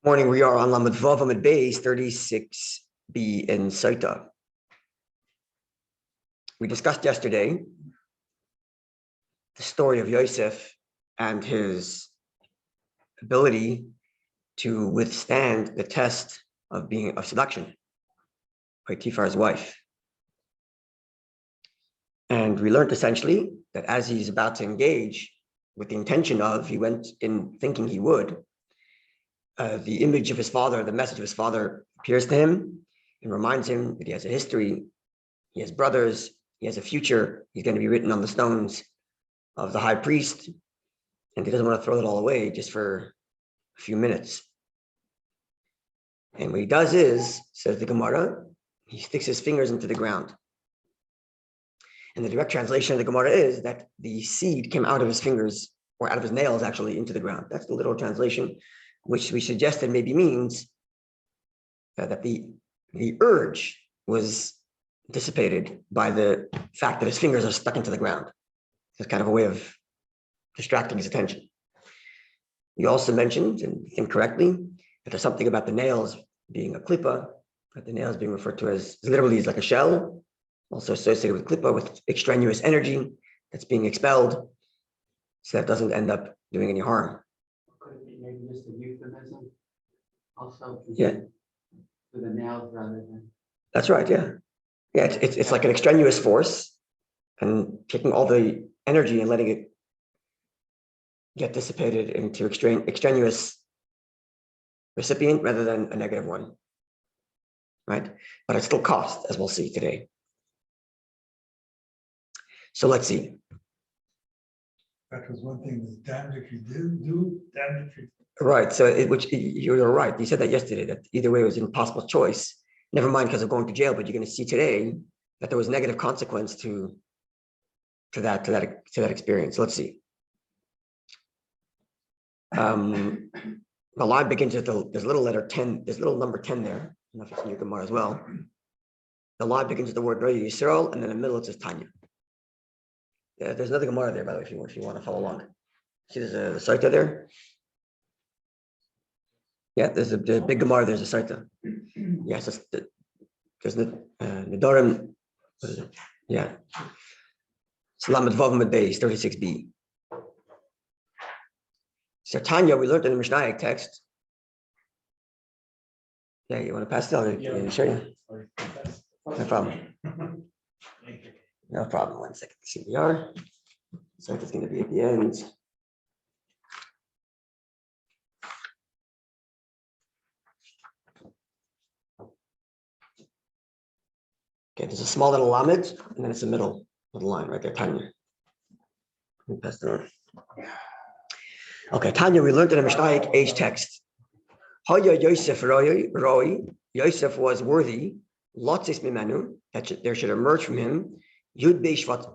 Morning, we are on Lamed Vav Amud Beis 36b in Sotah. We discussed yesterday the story of Yosef and his ability to withstand the test of seduction by Potiphar's wife. And we learned essentially that as he's about to engage with the intention of, he went in thinking he would, the image of his father, the message of his father appears to him and reminds him that he has a history, he has brothers, he has a future, he's going to be written on the stones of the high priest, and he doesn't want to throw it all away just for a few minutes. And what he does is, says the Gemara, he sticks his fingers into the ground. And the direct translation of the Gemara is that the seed came out of his fingers, or out of his nails actually, into the ground. That's the literal translation, which we suggested maybe means that the urge was dissipated by the fact that his fingers are stuck into the ground. It's kind of a way of distracting his attention. We also mentioned, and incorrectly, that there's something about the nails being a klippa, that the nails being referred to as literally is like a shell, also associated with klippa, with extraneous energy that's being expelled, so that doesn't end up doing any harm. Could it be maybe just a euphemism also? Yeah. For the nails rather than. That's right, yeah. Yeah, it's like an extraneous force and taking all the energy and letting it get dissipated into extraneous recipient rather than a negative one, right? But it still costs, as we'll see today. So let's see. That was one thing, was damned if you do, damned if you. Right, so which you're right. You said that yesterday, that either way it was an impossible choice. Never mind because of going to jail, but you're going to see today that there was negative consequence to that experience. Let's see. The line begins with there's little letter 10, there's little number 10 there. I don't know if it's in your Gemara as well. The line begins with the word Rabbi Yisrael, and then in the middle it says Tanya. Yeah, there's another Gemara there, by the way, if you want to follow along. See, there's a Sotah there. Yeah, there's a big Gemara. There's a Sotah. Yes, there's the Nedarim. What is it? Yeah. Lamed Vav Amud Beis 36b. So Tanya, we learned in the Mishnah text. Yeah, you want to pass it on? I'll show you. No problem. No problem. 1 second. CBR. So it's going to be at the end. Okay, there's a small little lamed, and then it's the middle of the line right there, Tanya. Let me pass it on. Okay, Tanya, we learned in the Mishnah age text. Haya Yosef Roi, Yosef was worthy, Lotzis Mimenu, that there should emerge from him, Yud Beishvat.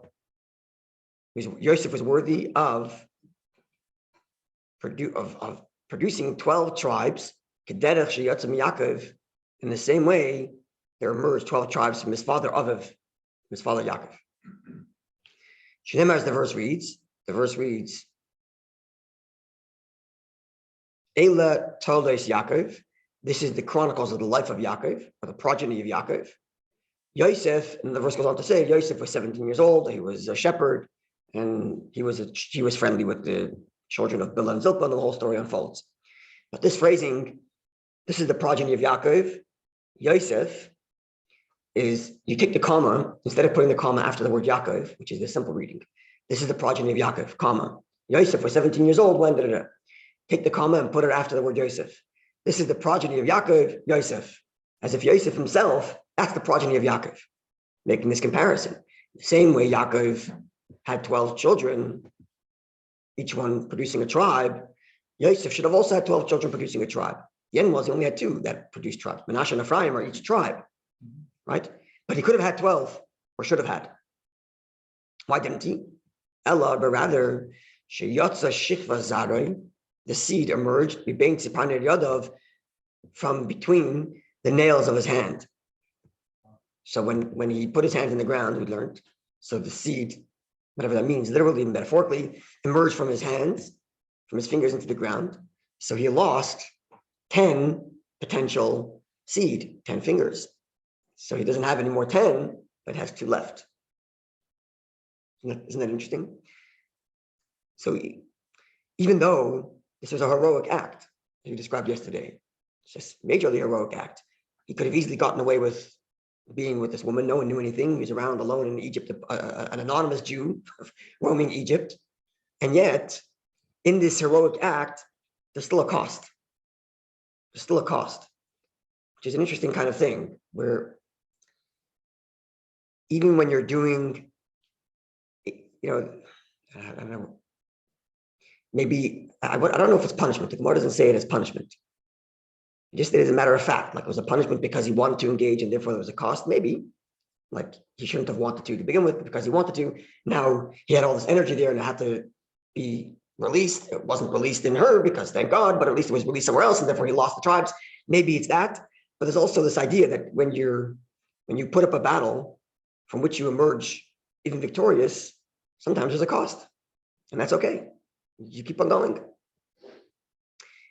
Yosef was worthy of producing 12 tribes, Kederech Sheyatzim Yaakov, in the same way there emerged 12 tribes from his father Aviv, his father Yaakov. Shneimar, as the verse reads, Eila Toldos Yaakov, this is the chronicles of the life of Yaakov, or the progeny of Yaakov. Yosef, and the verse goes on to say, Yosef was 17 years old, he was a shepherd, and he was friendly with the children of Bilhah and Zilpah, and the whole story unfolds. But this phrasing, this is the progeny of Yaakov. Yosef is, you take the comma, instead of putting the comma after the word Yaakov, which is the simple reading, this is the progeny of Yaakov, comma. Yosef was 17 years old when, take the comma and put it after the word Yosef. This is the progeny of Yaakov, Yosef. As if Yosef himself, that's the progeny of Yaakov, making this comparison. The same way Yaakov had 12 children, each one producing a tribe, Yosef should have also had 12 children producing a tribe. The end was he only had 2 that produced tribes. Menashe and Ephraim are each tribe, right? But he could have had 12, or should have had. Why didn't he? Ella, but rather, Sheyatza Shikva Zaroi, the seed emerged from between the nails of his hand. So when he put his hand in the ground, we learned, so the seed, whatever that means, literally and metaphorically, emerged from his hands, from his fingers into the ground. So he lost 10 potential seed, 10 fingers. So he doesn't have any more 10, but has 2 left. Isn't that interesting? So even though this was a heroic act, as we described yesterday, it's just majorly heroic act, he could have easily gotten away with being with this woman. No one knew anything. He was around alone in Egypt, an anonymous Jew roaming Egypt. And yet, in this heroic act, there's still a cost. There's still a cost, which is an interesting kind of thing, where even when you're doing, I don't know, maybe, I don't know if it's punishment. The Gemara doesn't say it as punishment. Just as a matter of fact, like it was a punishment because he wanted to engage and therefore there was a cost, maybe. Like he shouldn't have wanted to begin with, but because he wanted to. Now he had all this energy there and it had to be released. It wasn't released in her because thank God, but at least it was released somewhere else and therefore he lost the tribes. Maybe it's that. But there's also this idea that when you put up a battle from which you emerge even victorious, sometimes there's a cost. And that's okay. You keep on going.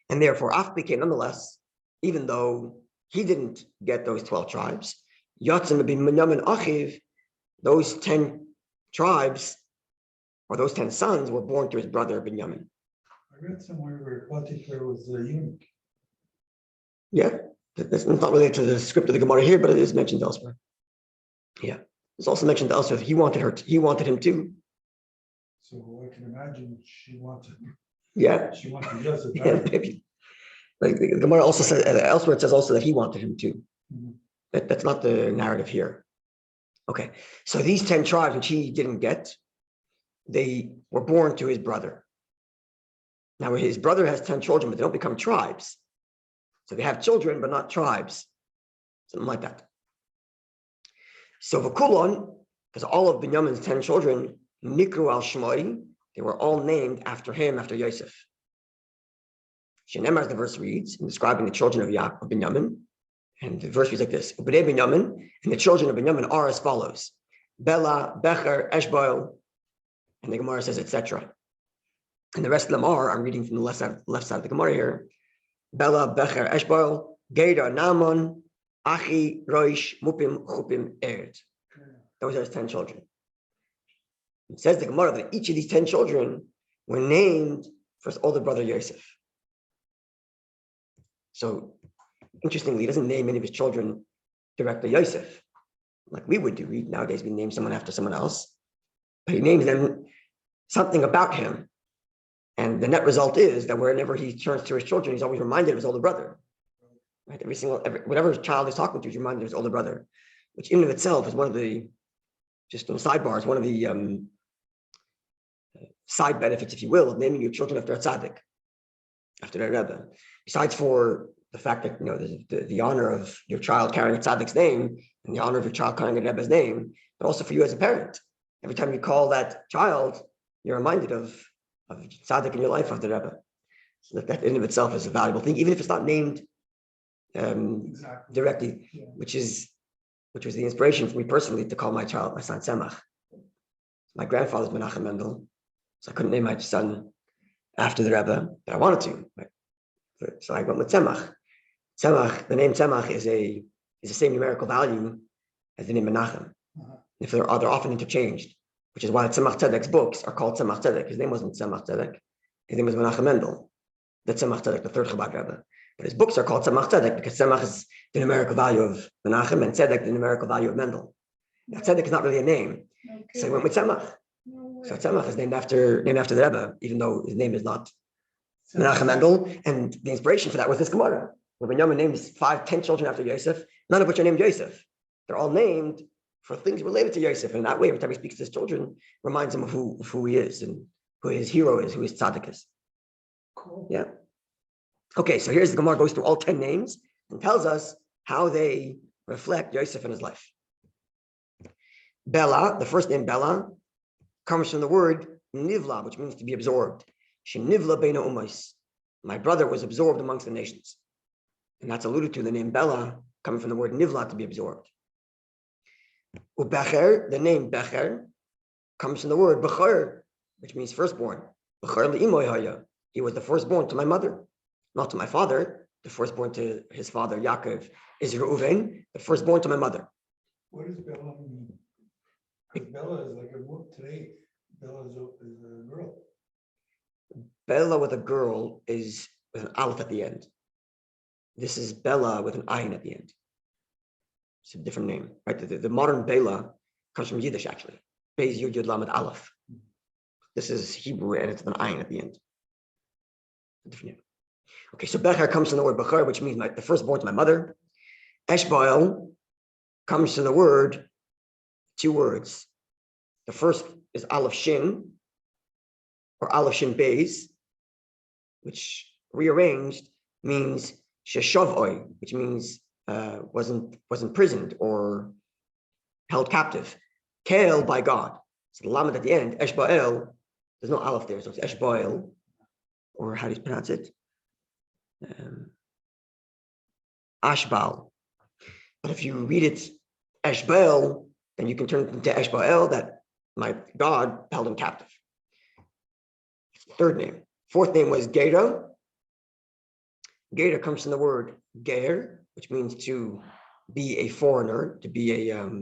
And therefore, Afbike, nonetheless, even though he didn't get those 12 tribes, Yatzim bin Binyamin Achiv, those 10 tribes, or those 10 sons, were born to his brother Binyamin. I read somewhere where Potiphar was a eunuch. Yeah, that's not related to the script of the Gemara here, but it is mentioned elsewhere. Yeah, it's also mentioned elsewhere. He wanted him too. So I can imagine she wanted. Yeah, She wanted Yosef. yeah, maybe. Like the Gemara also says elsewhere, it says also that he wanted him too. Mm-hmm. That's not the narrative here. Okay, so these 10 tribes, which he didn't get, they were born to his brother. Now his brother has 10 children, but they don't become tribes. So they have children, but not tribes. Something like that. So V'kulon, because all of Binyamin's 10 children, Nikru al Shmoi, they were all named after him, after Yosef. Shenemar, as the verse reads, in describing the children of Binyamin, and the verse reads like this: Ubnei Binyamin, and the children of Binyamin are as follows: Bela, Becher, Eshbaal, and the Gemara says, etc. And the rest of them are, I'm reading from the left side of the Gemara here: Bela, Becher, Eshbaal, Geda, Naaman, Achi, Roish, Mupim, Chupim, Erd. Those are his 10 children. It says the Gemara that each of these 10 children were named for his older brother Yosef. So, interestingly, he doesn't name any of his children directly Yosef, like we would do. Nowadays, we name someone after someone else, but he names them something about him. And the net result is that whenever he turns to his children, he's always reminded of his older brother. Right? Whatever child is talking to, he's reminded of his older brother, which in and of itself is one of the, just on sidebars, one of the side benefits, if you will, of naming your children after a tzaddik, after their Rebbe. Besides for the fact that, the honor of your child carrying a tzaddik's name and the honor of your child carrying a Rebbe's name, but also for you as a parent. Every time you call that child, you're reminded of tzaddik in your life, of the Rebbe. So that in and of itself is a valuable thing, even if it's not named exactly directly, yeah. which was the inspiration for me personally to call my son Tzemach. My grandfather's Menachem Mendel, so I couldn't name my son after the Rebbe, but I wanted to. Right? So I went with Tzemach. Tzemach, the name Tzemach is the same numerical value as the name Menachem. If they're often interchanged, which is why Tzemach Tzedek's books are called Tzemach Tzedek. His name wasn't Tzemach Tzedek. His name was Menachem Mendel, the Tzemach Tzedek, the third Chabad Rebbe. But his books are called Tzemach Tzedek because Tzemach is the numerical value of Menachem and Tzedek the numerical value of Mendel. Now Tzedek is not really a name, so he went with Tzemach. So Tzemach is named after the Rebbe, even though his name is not Menachem Mendel. And the inspiration for that was this Gemara, where Binyamin names 10 children after Yosef, none of which are named Yosef. They're all named for things related to Yosef. And that way, every time he speaks to his children, reminds him of who he is and who his hero is, who his tzaddik is. Cool. Yeah. Okay, so here's the Gemara goes through all 10 names and tells us how they reflect Yosef in his life. Bela, the first name Bela, comes from the word nivla, which means to be absorbed. Shenivla beina umais. My brother was absorbed amongst the nations. And that's alluded to the name Bela, coming from the word nivla, to be absorbed. Ubecher, the name Becher, comes from the word Becher, which means firstborn. Becher li'imoy haya. He was the firstborn to my mother, not to my father, the firstborn to his father Yaakov, is Reuven, the firstborn to my mother. What does Bella mean? Because Bella is like a woman today. Bella is a girl. Bella with a girl is with an aleph at the end. This is Bella with an ayin at the end. It's a different name, right? The modern Bela comes from Yiddish, actually. Beis Yud Yud Lamed Aleph. This is Hebrew, and it's an ayin at the end. A different name. Okay, so Becher comes from the word Bechar, which means the firstborn to my mother. Eshbael comes from the word, two words. The first is Aleph Shin, or Aleph Shin Beis, which rearranged means Sheshavoi, which means was imprisoned or held captive. Kel by God. So the Lamed at the end, Eshbael, there's no Aleph there, so it's Eshbael, or how do you pronounce it? Ashbal. But if you read it Eshbael, then you can turn it into Eshbael, that my God held him captive. Third name. Fourth name was Gera. Gera comes from the word ger, which means to be a foreigner, to be a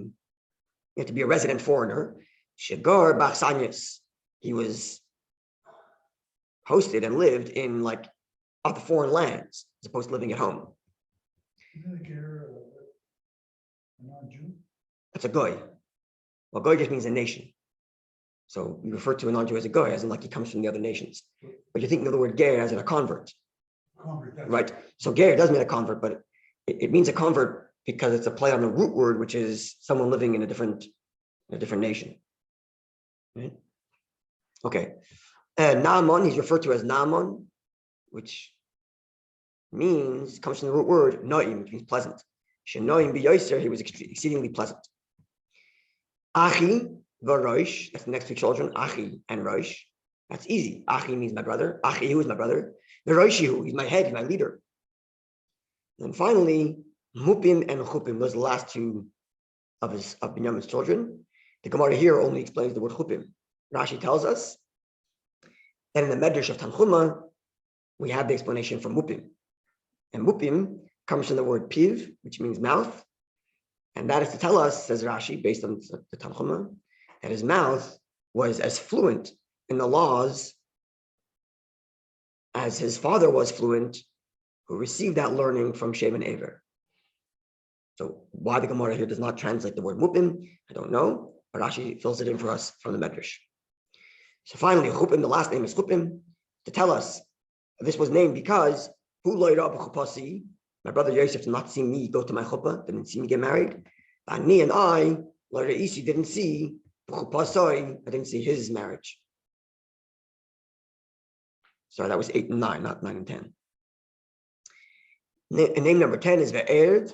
resident foreigner. Shagar Bachsanyas. He was hosted and lived in like other foreign lands as opposed to living at home. Isn't it a non-Jew? That's a goy. Well, goy just means a nation. So we refer to a non-Jew as a goy, as in like he comes from the other nations. But you're thinking of the word ger as in a convert. Right. So ger does mean a convert, but it means a convert because it's a play on the root word, which is someone living in a different nation. Right? Okay. Naaman, he's referred to as Naaman, which comes from the root word noim, which means pleasant. Shenoim b'yoser, he was exceedingly pleasant. Achi v'rosh, that's the next two children, Achi and Rosh. That's easy. Achi means my brother. Achi, who is my brother? V'roshihu, he's my head, he's my leader. And finally, Mupim and Chupim, those are the last two of Binyamin's children. The Gemara here only explains the word Chupim. Rashi tells us that in the Medrash of Tanchuma, we have the explanation for Mupim. And Mupim comes from the word Piv, which means mouth. And that is to tell us, says Rashi, based on the Tanchuma, that his mouth was as fluent in the laws as his father was fluent, who received that learning from Shem and Aver. So why the Gemara here does not translate the word Mupim, I don't know, but Rashi fills it in for us from the Medrash. So finally, Chupim, the last name is Chupim, to tell us this was named because my brother Yosef did not see me go to my chuppah, didn't see me get married. And me and I didn't see his marriage. Sorry, that was 8 and 9, not 9 and 10. Name number 10 is Ve'erd.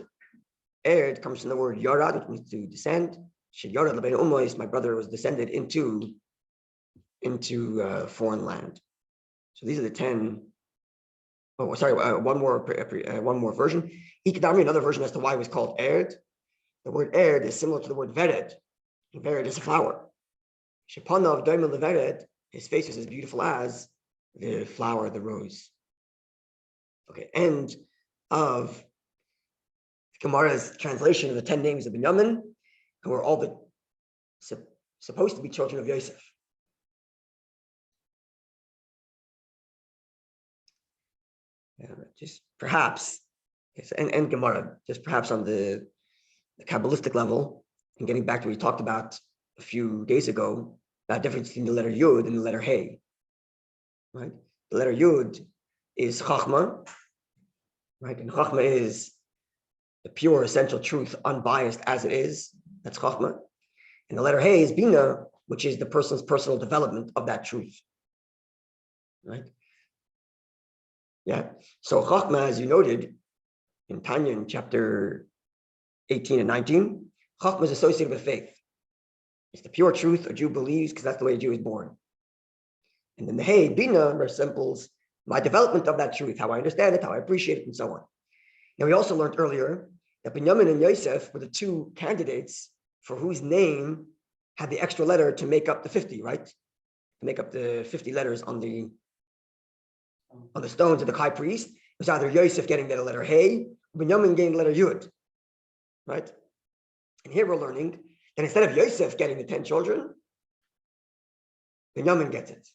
Erd comes from the word Yarad, which means to descend. My brother was descended into foreign land. So these are the 10. Oh, sorry, one more version. Ikdami, another version as to why it was called Erd. The word Erd is similar to the word Vered. Vered is a flower. Shepanav Daimon Levered, his face was as beautiful as the flower, the rose. Okay, end of Gemara's translation of the 10 names of Binyamin, who are all supposed to be children of Yosef. Just perhaps, and Gemara, just perhaps on the Kabbalistic level, and getting back to what we talked about a few days ago, that difference between the letter Yud and the letter Hey. Right? The letter Yud is Chachma, right? And Chachma is the pure essential truth, unbiased as it is. That's Chachma. And the letter Hey is Bina, which is the person's personal development of that truth. Right? Yeah. So Chachma, as you noted in Tanya in chapter 18 and 19, Chachma is associated with faith. It's the pure truth a Jew believes because that's the way a Jew is born. And then the Hey, Bina, resembles my development of that truth, how I understand it, how I appreciate it, and so on. And we also learned earlier that Binyamin and Yosef were the two candidates for whose name had the extra letter to make up the 50, right? To make up the 50 letters on the stones of the high priest. It was either Yosef getting the letter Hey, Binyamin getting the letter Yud, right? And here we're learning that instead of Yosef getting the 10 children, Binyamin gets it.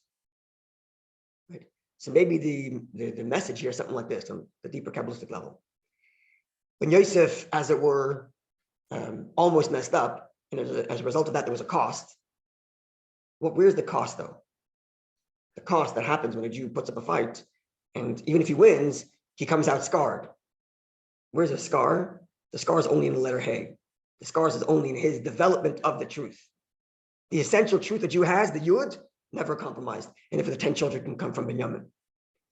Right? So maybe the message here is something like this on the deeper Kabbalistic level. When Yosef, as it were, almost messed up, and as a result of that, there was a cost. Well, where's the cost, though? The cost that happens when a Jew puts up a fight, and even if he wins, he comes out scarred. Where's the scar? The scar is only in the letter Hey. The scars is only in his development of the truth. The essential truth that Jew has, the Yud, never compromised. And if the 10 children can come from Binyamin,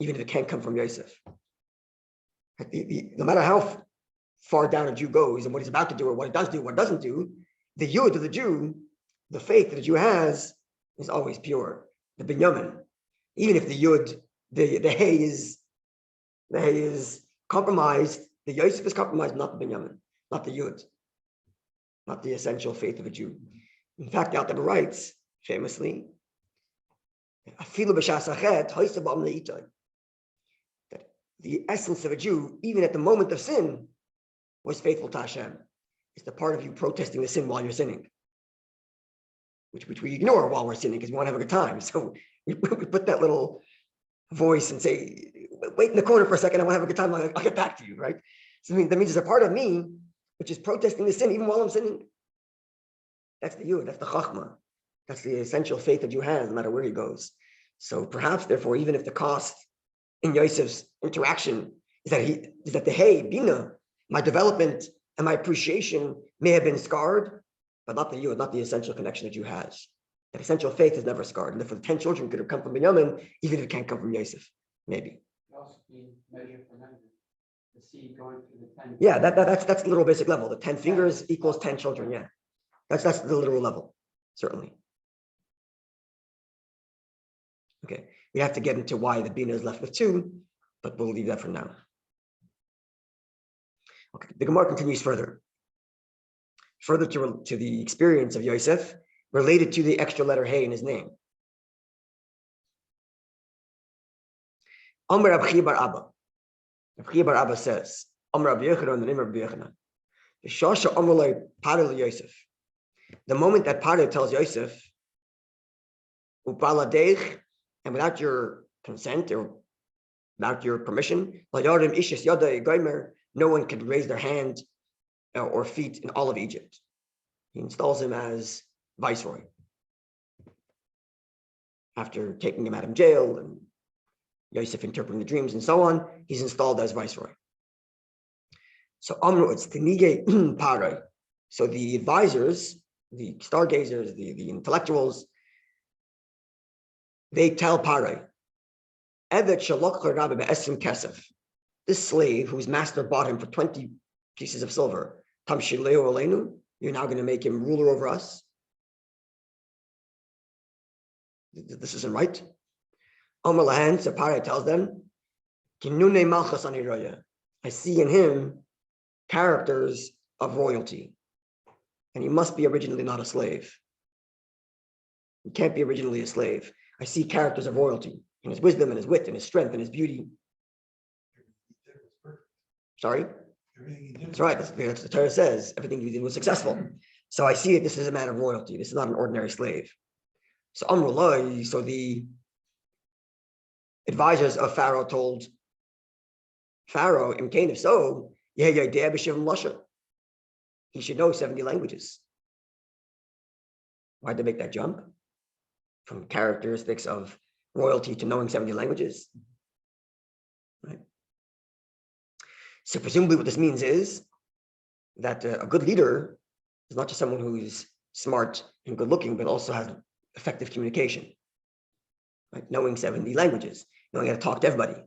even if it can't come from Yosef. No matter how far down a Jew goes and what he's about to do or what he does do, what doesn't do, the Yud of the Jew, the faith that the Jew has, is always pure. The Binyamin, even if the Yud, the Hey is compromised, the Yosef is compromised, not the Binyamin, not the Yud, not the essential faith of a Jew. In fact, the Alter writes famously, that the essence of a Jew, even at the moment of sin, was faithful to Hashem. It's the part of you protesting the sin while you're sinning, which we ignore while we're sinning because we want to have a good time. So we put that little voice and say, wait in the corner for a second, I want to have a good time, I'll get back to you, right? So that means there's a part of me which is protesting the sin even while I'm sinning. That's the Yud, that's the Chachma. That's the essential faith that you have, no matter where he goes. So perhaps, therefore, even if the cost in Yosef's interaction is that the Hey, Bina, my development and my appreciation may have been scarred, but not the Yud, not the essential connection that you has. That essential faith is never scarred. And therefore, the 10 children could have come from Binyamin, even if it can't come from Yosef, maybe. It also be measure for measure. The seed going through the 10. Yeah, that's the little basic level. The 10 fingers equals 10 children. Yeah, that's the literal level, certainly. Okay, we have to get into why the Bina is left with 2, but we'll leave that for now. Okay, the Gemara continues further to the experience of Yosef related to the extra letter Hey in his name. Amr Rabbi Bar Abba. Rabbi Bar Abba says, Amr Rabbi Yochanan, in the name of Rabbi Yochanan. The Shasha Amrulai Paril Yosef. The moment that Paril tells Yosef, Upaladeich, and without your consent or without your permission, no one could raise their hand or feet in all of Egypt. He installs him as viceroy. After taking him out of jail and Yosef interpreting the dreams and so on, he's installed as viceroy. So Amru, it's Tinige Parai. So the advisors, the stargazers, the intellectuals, they tell Parai, Evet Shalok Rabbi Be'esim Kesef. This slave whose master bought him for 20 pieces of silver, Tam Shileo Aleinu, you're now going to make him ruler over us? This isn't right. Amar Lahan, so Parai tells them, Kinune Malchus Aniraya. I see in him characters of royalty. And he must be originally not a slave. He can't be originally a slave. I see characters of royalty in his wisdom and his wit and his strength and his beauty. Sorry? That's right. That's what the Torah says. Everything he did was successful. So I see it. This is a man of royalty. This is not an ordinary slave. So Amrullah, so the advisors of Pharaoh told Pharaoh, in Cain, if so, he should know 70 languages. Why'd they make that jump? From characteristics of royalty to knowing 70 languages. Right? So presumably what this means is that a good leader is not just someone who's smart and good looking, but also has effective communication. Right? Knowing 70 languages, knowing how to talk to everybody.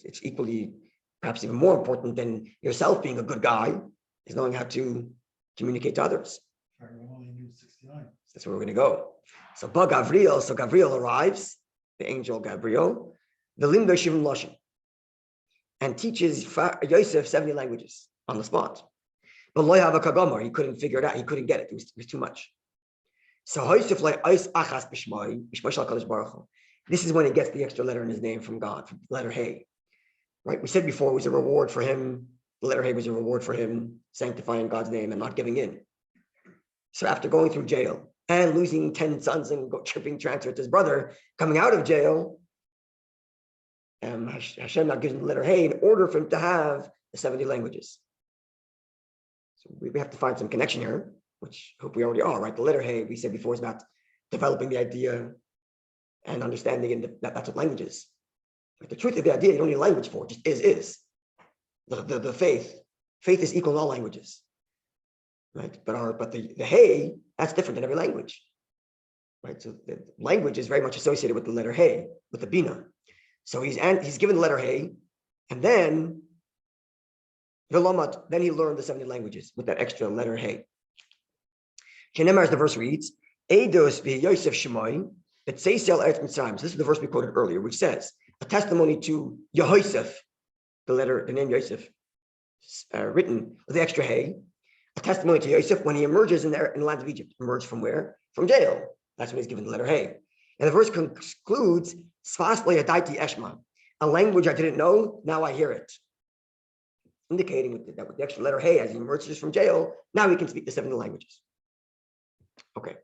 It's equally, perhaps even more important than yourself being a good guy, is knowing how to communicate to others. Only knew 69. That's where we're going to go. So Gabriel arrives, the angel Gabriel, the Limdo Shivim Lashon, and teaches Yosef 70 languages on the spot. But Lo Yava Kagomar, he couldn't figure it out. He couldn't get it. It was too much. So Yosef Achas Bishmai Shal Kadosh Baruch Hu. This is when he gets the extra letter in his name from God, from the letter Hey. right? We said before it was a reward for him. The letter Hey was a reward for him sanctifying God's name and not giving in. So after going through jail and losing 10 sons and tripping transfer to his brother, coming out of jail, Hashem now gives him the letter Hey in order for him to have the 70 languages. So we have to find some connection here, which I hope we already are, right? The letter Hey, we said before, is about developing the idea and understanding it, that's what language is. But the truth of the idea, you don't need language for it, just is. The faith is equal in all languages, right? But the Hey, that's different in every language, right? So the language is very much associated with the letter Hey, with the Bina. So he's given the letter Hey, and then then he learned the 70 languages with that extra letter Hey. As the verse reads, Eidos Yosef Shemoy, that Seisel Eretz Mitzrayim. This is the verse we quoted earlier, which says a testimony to Yosef, the name Yosef, written with the extra Hey, a testimony to Yosef when he emerges in the land of Egypt. Emerged from where? From jail. That's when he's given the letter Hey. And the verse concludes, Sfas le yadaiti eshma, a language I didn't know, now I hear it. Indicating that with the extra letter Hey, as he emerges from jail, now he can speak the 70 languages. Okay.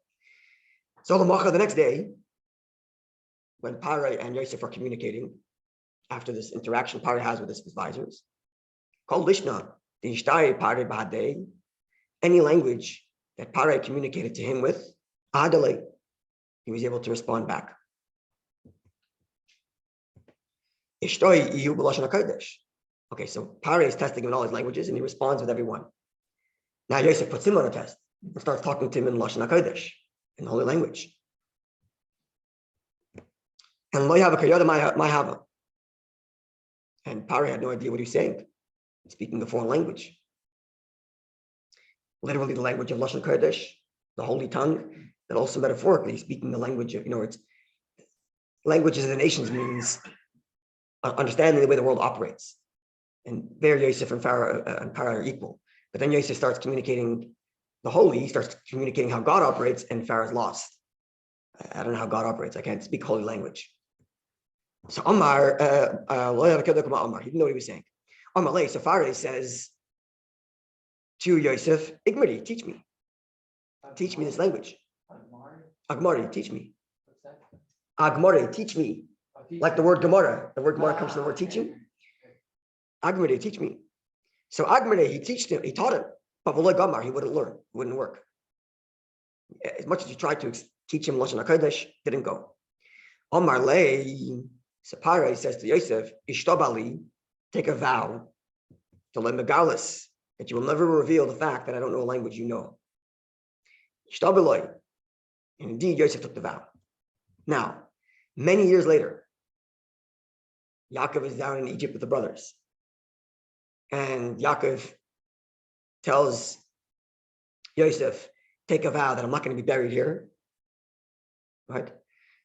So the next day, when Parai and Yosef are communicating, after this interaction Parai has with his advisors, called Lishna, the Ishtai Parai Bahadei, any language that Parai communicated to him with, Adale, he was able to respond back. Ishtoi Iyu B'Lashon HaKodesh. Okay, so Parai is testing him in all his languages, and he responds with every one. Now Yosef puts him on a test and starts talking to him in Lashon HaKodesh, in the holy language. And Lo Yava Kayada My Hava. And Parai had no idea what he was saying, speaking the foreign language. Literally the language of Lashon Kodesh, the holy tongue, but also metaphorically speaking the language of, it's languages of the nations means understanding the way the world operates. And there Yosef and Parai are equal. But then Yosef starts communicating the holy, he starts communicating how God operates, and Pharaoh's lost. I don't know how God operates. I can't speak holy language. So Omar, he didn't know what he was saying. Omar, so Pharaoh says to Yosef, Igmari, teach me. Teach me this language. Agmari, teach me. Agmari, teach me. Like the word Gemara. The word Gemara comes from the word teaching. Agmari, teach me. So Agmari, he taught him. But Gamar, he wouldn't learn. It wouldn't work. As much as he tried to teach him Lashon HaKodesh, didn't go. Omar lei, so Parai says to Yosef, Ishtabali, take a vow to let Megalis, that you will never reveal the fact that I don't know a language you know. Ishtabaloi. And indeed, Yosef took the vow. Now, many years later, Yaakov is down in Egypt with the brothers. And Yaakov tells Yosef, take a vow that I'm not going to be buried here. Right?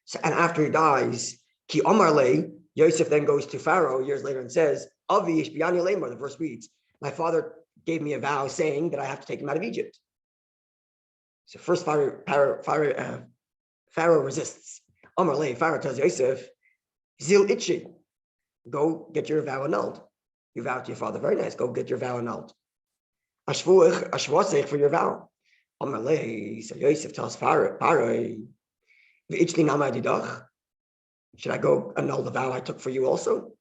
So, and after he dies, Ki Omar Le, Yosef then goes to Pharaoh years later and says, Avi Ishbiyani Lemar, the verse reads, my father gave me a vow saying that I have to take him out of Egypt. So first Pharaoh resists. Omar Le, Pharaoh tells Yosef, Zil Itchi, go get your vow annulled. You vowed to your father, very nice, go get your vow annulled. Ashvuach for your vow. Omar Le, so Yosef tells Pharaoh, should I go annul the vow I took for you also?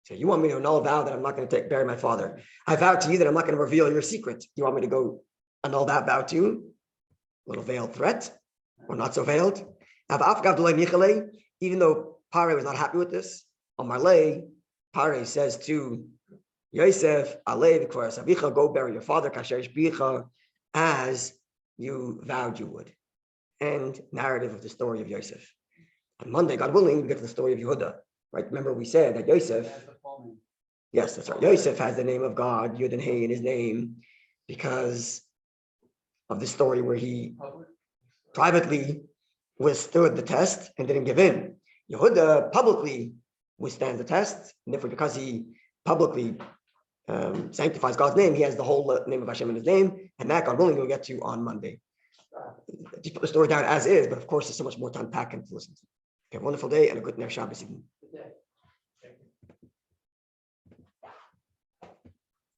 So you want me to annul a vow that I'm not going to bury my father? I vowed to you that I'm not going to reveal your secret. You want me to go annul that vow too? A little veiled threat, or not so veiled? Even though Parai was not happy with this, Omar Le, Parai says to Yosef, go bury your father, as you vowed you would. And narrative of the story of Yosef. On Monday, God willing, we get to the story of Yehuda. Right? Remember, we said that Yosef, yes, that's right. Yosef has the name of God, Yud and Hey in his name, because of the story where he privately withstood the test and didn't give in. Yehuda publicly withstands the test, and therefore, because he publicly sanctifies God's name, he has the whole name of Hashem in his name, and that, God willing, we'll get to on Monday. Just put the story down as is, but of course, there's so much more to unpack and to listen to. Okay, wonderful day and a good Ner Shabbos evening.